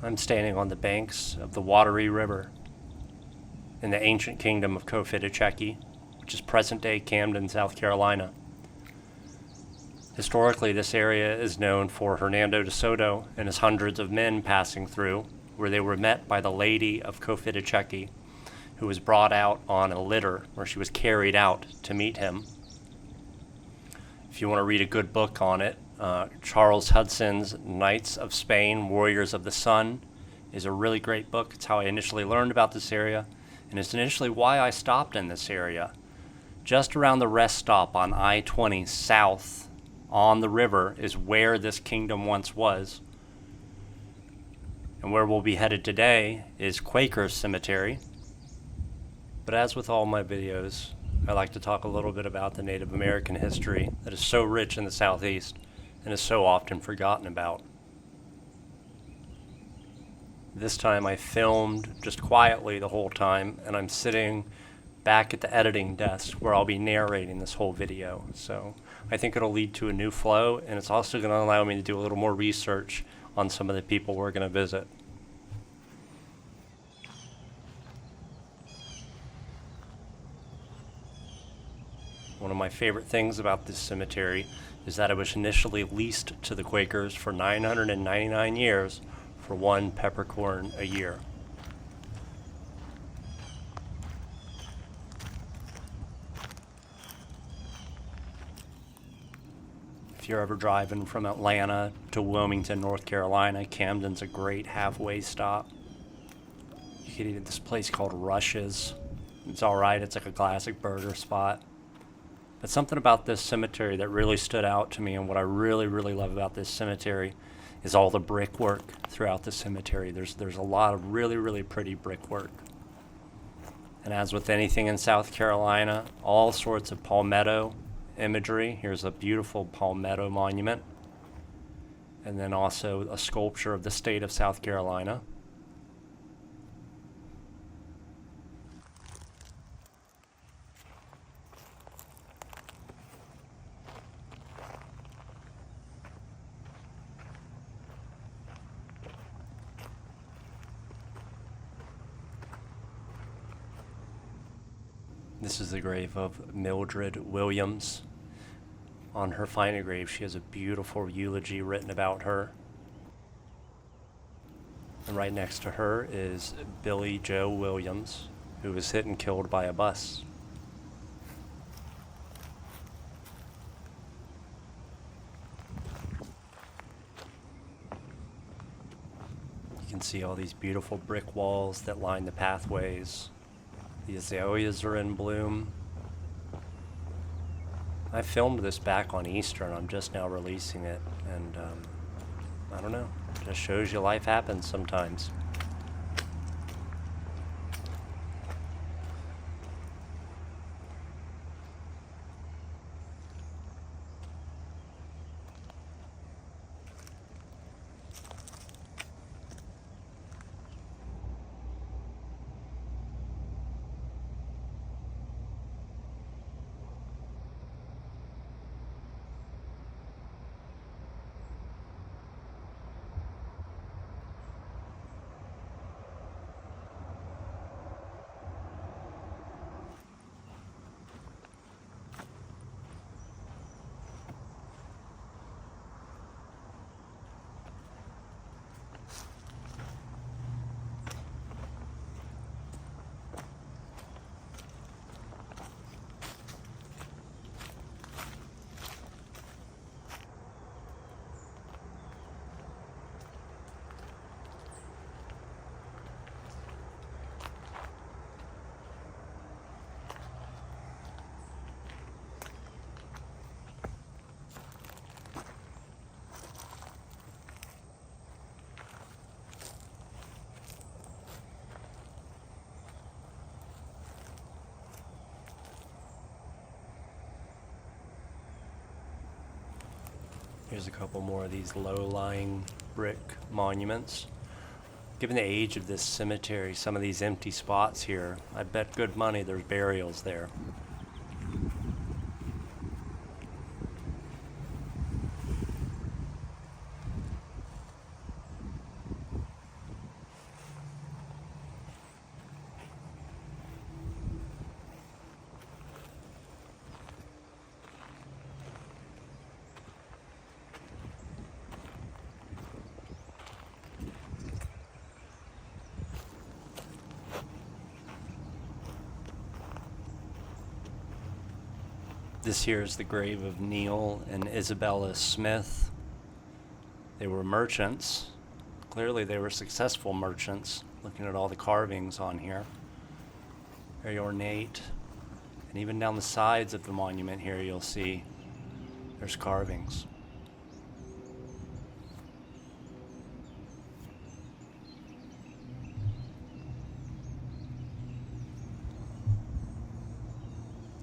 I'm standing on the banks of the Wateree River in the ancient kingdom of Cofitachequi, which is present-day Camden, South Carolina. Historically, this area is known for Hernando de Soto and his hundreds of men passing through, where they were met by the Lady of Cofitachequi, who was brought out on a litter, where she was carried out to meet him. If you want to read a good book on it, Charles Hudson's Knights of Spain, Warriors of the Sun is a really great book. It's how I initially learned about this area, and it's initially why I stopped in this area. Just around the rest stop on I-20 south on the river is where this kingdom once was. And where we'll be headed today is Quaker Cemetery. But as with all my videos, I like to talk a little bit about the Native American history that is so rich in the Southeast and is so often forgotten about. This time I filmed just quietly the whole time, and I'm sitting back at the editing desk where I'll be narrating this whole video. So I think it'll lead to a new flow, and it's also going to allow me to do a little more research on some of the people we're going to visit. One of my favorite things about this cemetery is that it was initially leased to the Quakers for 999 years for one peppercorn a year. If you're ever driving from Atlanta to Wilmington, North Carolina, Camden's a great halfway stop. You could eat at this place called Rush's. It's alright, it's like a classic burger spot. But something about this cemetery that really stood out to me, and what I really, really love about this cemetery, is all the brickwork throughout the cemetery. There's a lot of really, really pretty brickwork. And as with anything in South Carolina, all sorts of palmetto imagery. Here's a beautiful palmetto monument. And then also a sculpture of the state of South Carolina. This is the grave of Mildred Williams. On her final grave, she has a beautiful eulogy written about her. And right next to her is Billy Joe Williams, who was hit and killed by a bus. You can see all these beautiful brick walls that line the pathways. The azaleas are in bloom. I filmed this back on Easter, and I'm just now releasing it, and I don't know, it just shows you life happens sometimes. Here's a couple more of these low-lying brick monuments. Given the age of this cemetery, some of these empty spots here, I bet good money there's burials there. This here is the grave of Neil and Isabella Smith. They were merchants. Clearly they were successful merchants, looking at all the carvings on here. Very ornate. And even down the sides of the monument here you'll see there's carvings.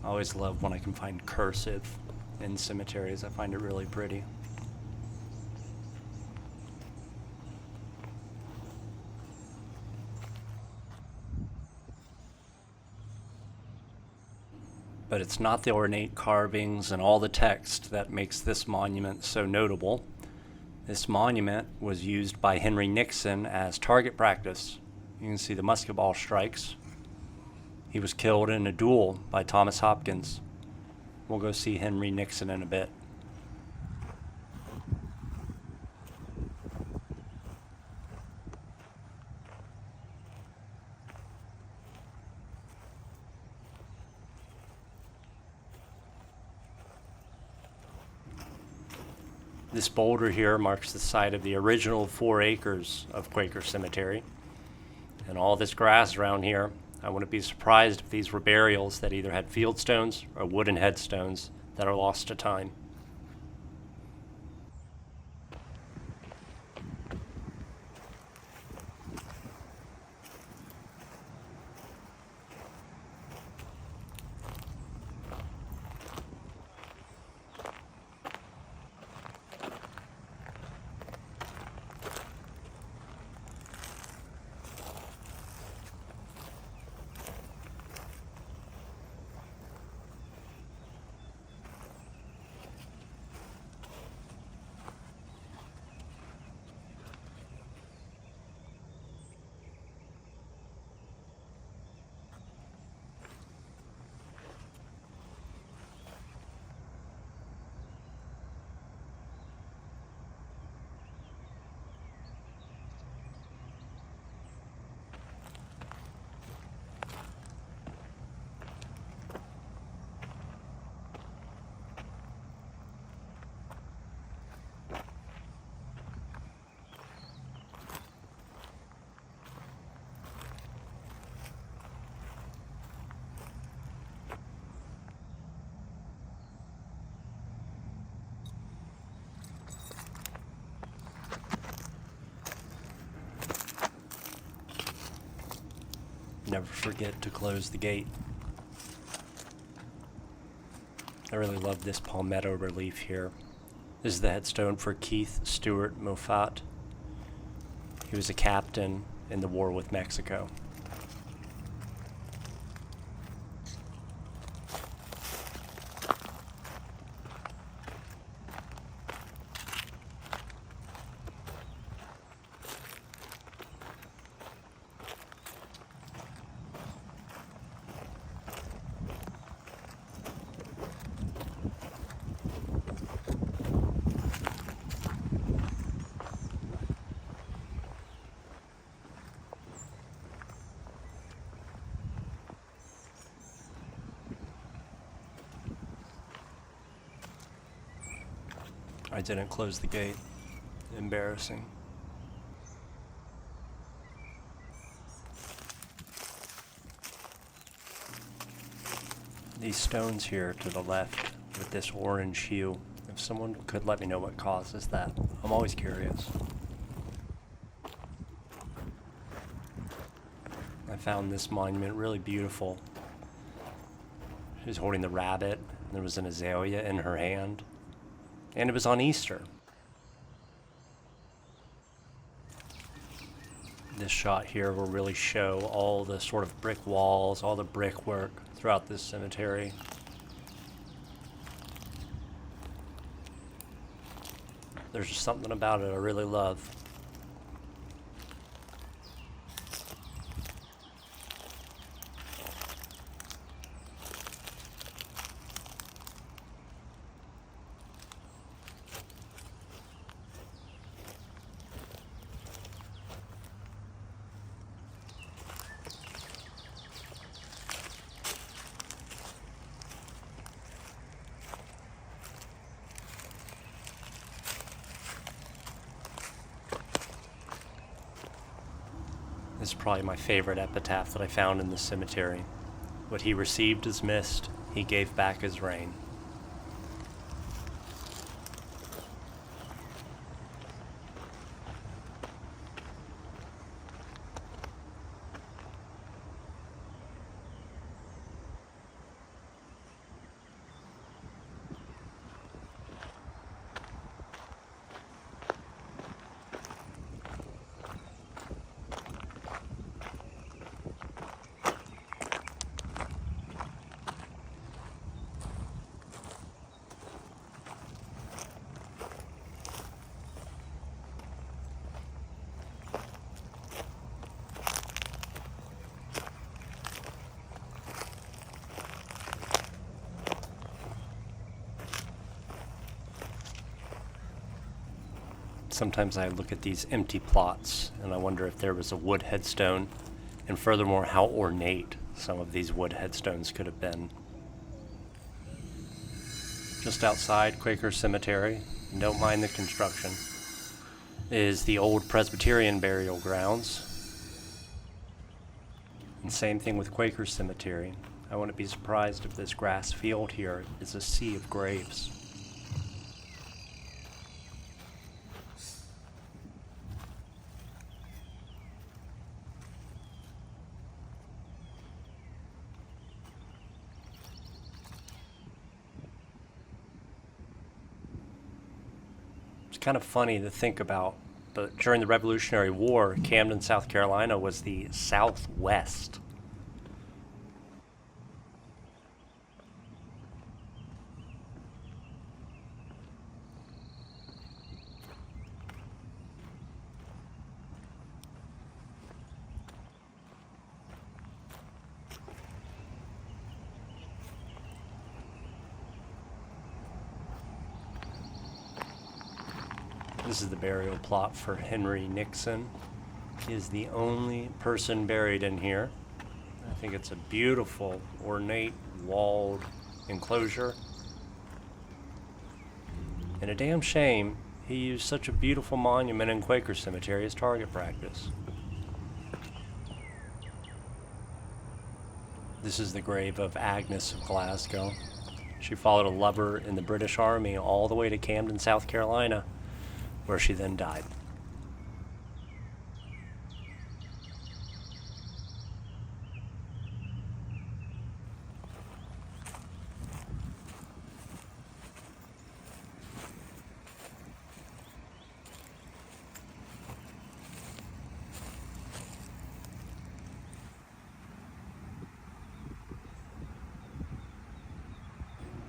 I always love when I can find cursive in cemeteries. I find it really pretty. But it's not the ornate carvings and all the text that makes this monument so notable. This monument was used by Henry Nixon as target practice. You can see the musket ball strikes. He was killed in a duel by Thomas Hopkins. We'll go see Henry Nixon in a bit. This boulder here marks the site of the original 4 acres of Quaker Cemetery. And all this grass around here, I wouldn't be surprised if these were burials that either had field stones or wooden headstones that are lost to time. Never forget to close the gate. I really love this palmetto relief here. This is the headstone for Keith Stewart Moffat. He was a captain in the war with Mexico. I didn't close the gate. Embarrassing. These stones here to the left with this orange hue, if someone could let me know what causes that. I'm always curious. I found this monument really beautiful. She was holding the rabbit, and there was an azalea in her hand. And it was on Easter. This shot here will really show all the sort of brick walls, all the brickwork throughout this cemetery. There's just something about it I really love. is probably my favorite epitaph that I found in the cemetery. What he received as mist, he gave back as rain. Sometimes I look at these empty plots and I wonder if there was a wood headstone, and furthermore how ornate some of these wood headstones could have been. Just outside Quaker Cemetery, don't mind the construction, is the old Presbyterian burial grounds. And same thing with Quaker Cemetery. I wouldn't be surprised if this grass field here is a sea of graves. Kind of funny to think about, but during the Revolutionary War, Camden, South Carolina was the Southwest. This is the burial plot for Henry Nixon. He is the only person buried in here. I think it's a beautiful, ornate, walled enclosure. And a damn shame he used such a beautiful monument in Quaker Cemetery as target practice. This is the grave of Agnes of Glasgow. She followed a lover in the British Army all the way to Camden, South Carolina, where she then died.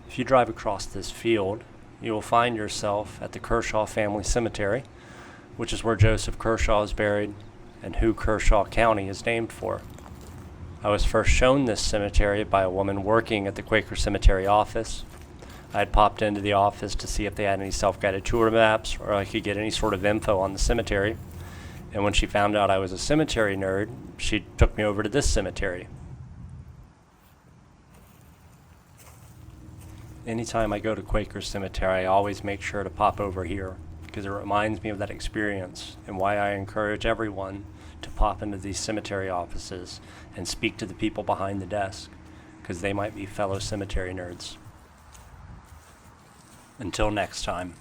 If you drive across this field, you will find yourself at the Kershaw family cemetery, which is where Joseph Kershaw is buried and who Kershaw County is named for. I was first shown this cemetery by a woman working at the Quaker Cemetery office. I had popped into the office to see if they had any self-guided tour maps or I could get any sort of info on the cemetery. And when she found out I was a cemetery nerd, she took me over to this cemetery. Anytime I go to Quaker Cemetery, I always make sure to pop over here because it reminds me of that experience and why I encourage everyone to pop into these cemetery offices and speak to the people behind the desk because they might be fellow cemetery nerds. Until next time.